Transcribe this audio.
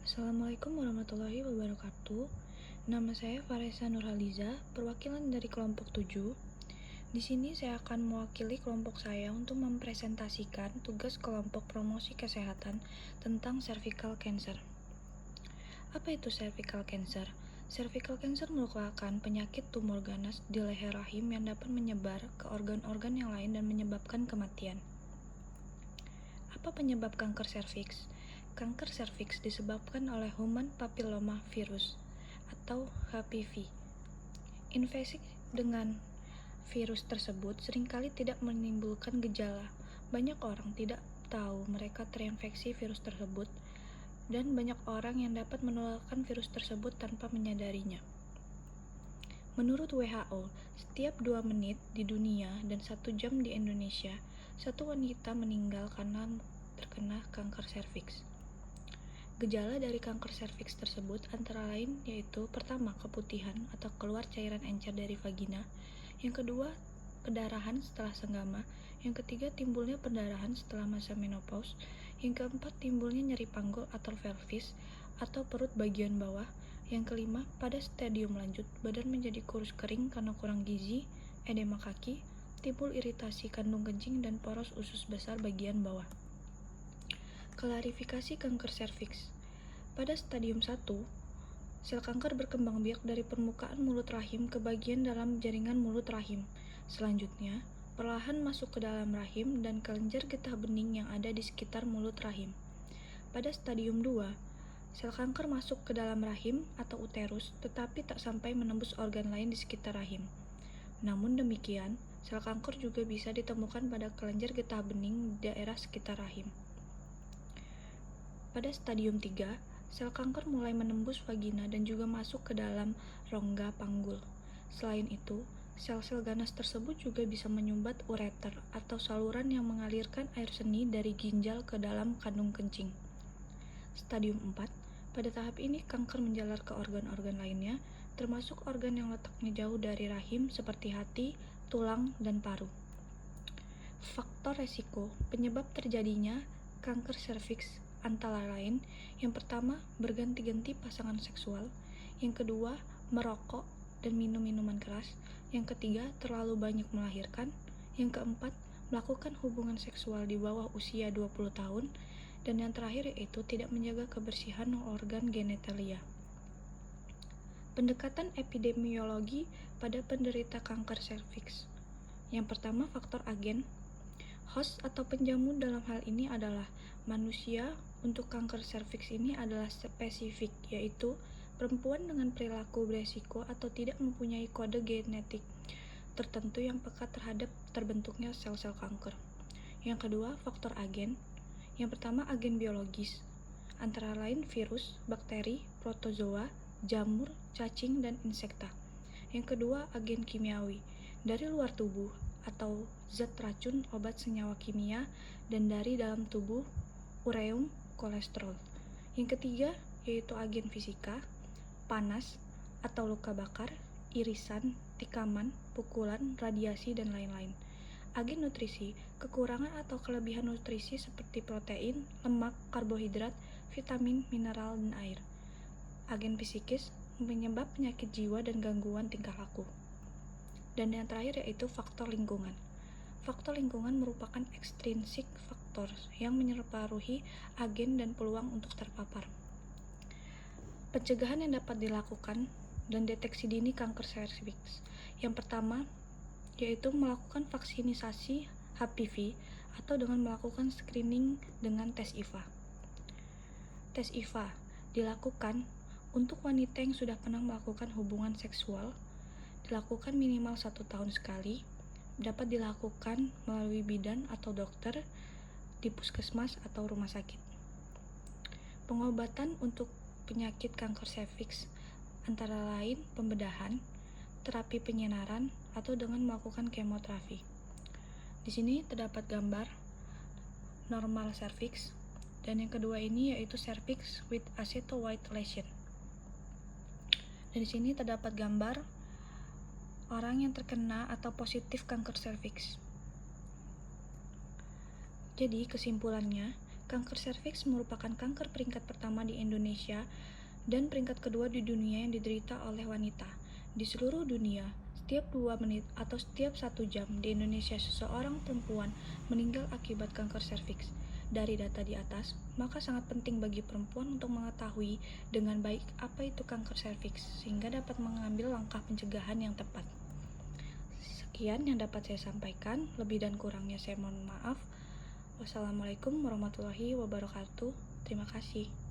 Assalamualaikum warahmatullahi wabarakatuh. Nama saya Faresa Nurhaliza, perwakilan dari kelompok 7. Di sini saya akan mewakili kelompok saya untuk mempresentasikan tugas kelompok promosi kesehatan tentang cervical cancer. Apa itu cervical cancer? Cervical cancer merupakan penyakit tumor ganas di leher rahim yang dapat menyebar ke organ-organ yang lain dan menyebabkan kematian. Apa penyebab kanker serviks? Kanker serviks disebabkan oleh human papilloma virus atau HPV. Infeksi dengan virus tersebut seringkali tidak menimbulkan gejala. Banyak orang tidak tahu mereka terinfeksi virus tersebut, dan banyak orang yang dapat menularkan virus tersebut tanpa menyadarinya. Menurut WHO, setiap 2 menit di dunia dan 1 jam di Indonesia, satu wanita meninggal karena terkena kanker serviks. Gejala dari kanker serviks tersebut antara lain yaitu pertama, keputihan atau keluar cairan encer dari vagina. Yang kedua, pendarahan setelah senggama. Yang ketiga, timbulnya pendarahan setelah masa menopause. Yang keempat, timbulnya nyeri panggul atau pelvis atau perut bagian bawah. Yang kelima, pada stadium lanjut, badan menjadi kurus kering karena kurang gizi, edema kaki, timbul iritasi kandung kencing dan poros usus besar bagian bawah. Klarifikasi kanker serviks. Pada stadium 1, sel kanker berkembang biak dari permukaan mulut rahim ke bagian dalam jaringan mulut rahim. Selanjutnya, perlahan masuk ke dalam rahim dan kelenjar getah bening yang ada di sekitar mulut rahim. Pada stadium 2, sel kanker masuk ke dalam rahim atau uterus, tetapi tak sampai menembus organ lain di sekitar rahim. Namun demikian, sel kanker juga bisa ditemukan pada kelenjar getah bening di daerah sekitar rahim. Pada stadium 3, sel kanker mulai menembus vagina dan juga masuk ke dalam rongga panggul. Selain itu, sel-sel ganas tersebut juga bisa menyumbat ureter atau saluran yang mengalirkan air seni dari ginjal ke dalam kandung kencing. Stadium 4, pada tahap ini kanker menjalar ke organ-organ lainnya, termasuk organ yang letaknya jauh dari rahim seperti hati, tulang, dan paru. Faktor resiko penyebab terjadinya kanker serviks antara lain, yang pertama, berganti-ganti pasangan seksual, yang kedua, merokok dan minum minuman keras, yang ketiga, terlalu banyak melahirkan, yang keempat, melakukan hubungan seksual di bawah usia 20 tahun, dan yang terakhir yaitu tidak menjaga kebersihan organ genitalia. Pendekatan epidemiologi pada penderita kanker serviks. Yang pertama, faktor agen. Host atau penjamu dalam hal ini adalah manusia. Untuk kanker serviks ini adalah spesifik, yaitu perempuan dengan perilaku beresiko atau tidak mempunyai kode genetik tertentu yang peka terhadap terbentuknya sel-sel kanker. Yang kedua, faktor agen. Yang pertama, agen biologis, antara lain virus, bakteri, protozoa, jamur, cacing, dan insekta. Yang kedua, agen kimiawi, dari luar tubuh atau zat racun, obat senyawa kimia, dan dari dalam tubuh, ureum, kolesterol. Yang ketiga yaitu agen fisika, panas atau luka bakar, irisan, tikaman, pukulan, radiasi, dan lain-lain. Agen nutrisi, kekurangan atau kelebihan nutrisi seperti protein, lemak, karbohidrat, vitamin, mineral, dan air. Agen psikis, penyebab penyakit jiwa dan gangguan tingkah laku. Dan yang terakhir yaitu faktor lingkungan. Faktor lingkungan merupakan ekstrinsik faktor yang menyerupai agen dan peluang untuk terpapar. Pencegahan yang dapat dilakukan dan deteksi dini kanker serviks. Yang pertama yaitu melakukan vaksinisasi HPV atau dengan melakukan screening dengan tes IVA. Tes IVA dilakukan untuk wanita yang sudah pernah melakukan hubungan seksual, dilakukan minimal 1 tahun sekali, dapat dilakukan melalui bidan atau dokter di puskesmas atau rumah sakit. Pengobatan untuk penyakit kanker serviks antara lain pembedahan, terapi penyinaran, atau dengan melakukan kemoterapi. Di sini terdapat gambar normal serviks, dan yang kedua ini yaitu cervix with aceto white lesion. Dan di sini terdapat gambar orang yang terkena atau positif kanker serviks. Jadi kesimpulannya, Kanker serviks merupakan kanker peringkat pertama di Indonesia dan peringkat kedua di dunia yang diderita oleh wanita. Di seluruh dunia, setiap 2 menit atau setiap 1 jam di Indonesia seseorang perempuan meninggal akibat kanker serviks. Dari data di atas, maka sangat penting bagi perempuan untuk mengetahui dengan baik apa itu kanker serviks sehingga dapat mengambil langkah pencegahan yang tepat. Sekian yang dapat saya sampaikan, lebih dan kurangnya saya mohon maaf. Wassalamualaikum warahmatullahi wabarakatuh. Terima kasih.